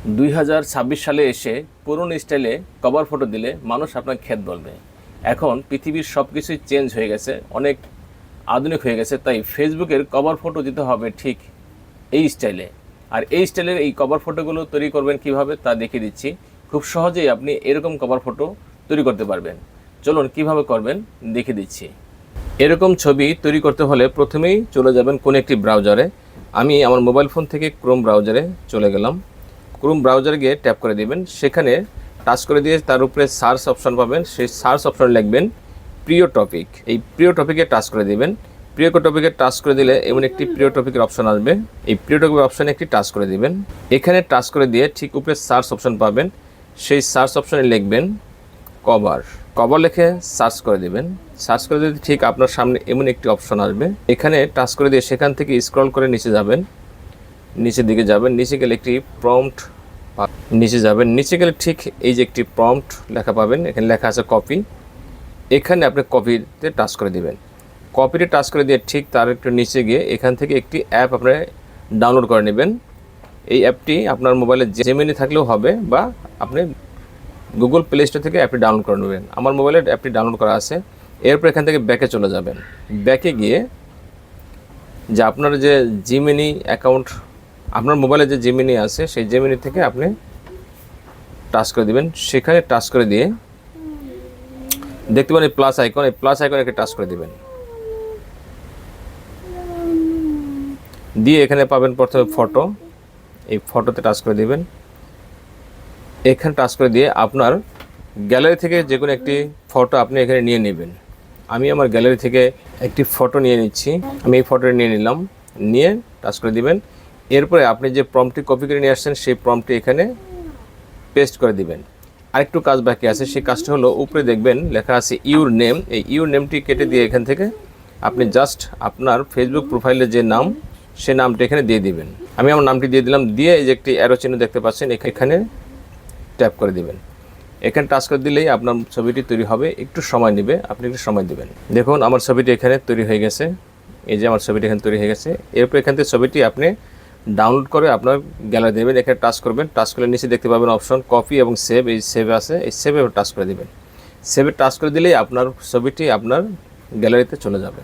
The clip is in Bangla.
2026 সালে এসে পুরনো স্টাইলে কভার ফটো দিলে মানুষ আপনার খ্যাত বলবে। এখন পৃথিবীর সব কিছুই চেঞ্জ হয়ে গেছে, অনেক আধুনিক হয়ে গেছে, তাই ফেসবুকের কভার ফটো দিতে হবে ঠিক এই স্টাইলে। আর এই স্টাইলের এই কভার ফটোগুলো তৈরি করবেন কিভাবে তা দেখিয়ে দিচ্ছি। খুব সহজেই আপনি এরকম কভার ফটো তৈরি করতে পারবেন। চলুন কিভাবে করবেন দেখিয়ে দিচ্ছি। এরকম ছবি তৈরি করতে হলে প্রথমেই চলে যাবেন কোন একটি ব্রাউজারে। আমি আমার মোবাইল ফোন থেকে ক্রোম ব্রাউজারে চলে গেলাম। ক্রোম ব্রাউজারে গিয়ে ট্যাপ করে দিবেন, সেখানে টাচ করে দিয়ে তার উপরে সার্চ অপশন পাবেন, সেই সার্চ অপশনে লিখবেন প্রিয় টপিক। এই প্রিয় টপিকে টাচ করে দিবেন। প্রিয় টপিকে টাচ করে দিলে এমন একটি প্রিয় টপিকের অপশন আসবে, এই প্রিয় টপিকের অপশনে একটি টাচ করে দিবেন। এখানে টাচ করে দিয়ে ঠিক উপরে সার্চ অপশন পাবেন, সেই সার্চ অপশনে লিখবেন কভার। কভার লিখে সার্চ করে দিবেন। সার্চ করে দিলে ঠিক আপনার সামনে এমন একটি অপশন আসবে, এখানে টাচ করে দিয়ে সেখান থেকে স্ক্রল করে নিচে যাবেন, নিচের দিকে যাবেন। নিচে গেলে একটি প্রম্পট, নিচে যাবেন, নিচে গেলে ঠিক এই যে একটি প্রম্পট লেখা পাবেন, এখানে লেখা আছে কপি। এখানে আপনি কপিতে টাচ করে দিবেন। কপিতে টাচ করে দিয়ে ঠিক তার একটু নিচে গিয়ে এখান থেকে একটি অ্যাপ আপনি ডাউনলোড করে নেবেন। এই অ্যাপটি আপনার মোবাইলে জেমিনি থাকলেও হবে, বা আপনি গুগল প্লে স্টোর থেকে অ্যাপটি ডাউনলোড করে নেবেন। আমার মোবাইলে অ্যাপটি ডাউনলোড করা আছে। এরপর এখান থেকে ব্যাকে চলে যাবেন। ব্যাকে গিয়ে যে আপনার যে জিমিনি অ্যাকাউন্ট, আপনার মোবাইলে যে জিমিনি আছে সেই জিমিনি থেকে আপনি টাচ করে দিবেন। সেখানে টাচ করে দিয়ে দেখতে পাবেন এই প্লাস আইকন, এই প্লাস আইকনে একটা টাচ করে দিবেন। দিয়ে এখানে পাবেন প্রথমে ফটো, এই ফটোতে টাচ করে দিবেন। এখানে টাচ করে দিয়ে আপনার গ্যালারি থেকে যে কোনো একটি ফটো আপনি এখানে নিয়ে নেবেন। আমি আমার গ্যালারি থেকে একটি ফটো নিয়ে নিচ্ছি। আমি এই ফটোটা নিয়ে নিলাম, নিয়ে টাচ করে দিবেন। এরপরে আপনি যে প্রম্পটটি কপি করে নিয়ে আসছেন সেই প্রম্পটটি এখানে পেস্ট করে দিবেন। আরেকটু কাজ বাকি আছে, সেই কাজটা হলো উপরে দেখবেন লেখা আছে ইউর নেম। এই ইউর নেমটি কেটে দিয়ে এখান থেকে আপনি জাস্ট আপনার ফেসবুক প্রোফাইলের যে নাম সে নামটি এখানে দিয়ে দিবেন। আমি আমার নামটি দিয়ে দিলাম। দিয়ে এই যে একটি অ্যারো চিহ্ন দেখতে পাচ্ছেন, এখানে ট্যাপ করে দিবেন। এখানে টাচ করে দিলেই আপনার ছবিটি তৈরি হবে। একটু সময় নেবে, আপনি একটু সময় দেবেন। দেখুন আমার ছবিটি এখানে তৈরি হয়ে গেছে। এই যে আমার ছবিটি এখানে তৈরি হয়ে গেছে। এরপর এখান থেকে ছবিটি আপনি ডাউনলোড করে আপনার গ্যালারি দেবেন। এখানে টাচ করবেন, টাচ করলে নিচে দেখতে পাবেন অপশন কপি এবং সেভ। এই সেভ আছে, এই সেভে টাচ করে দেবেন। সেভে টাচ করে দিলেই আপনার ছবিটি আপনার গ্যালারিতে চলে যাবে।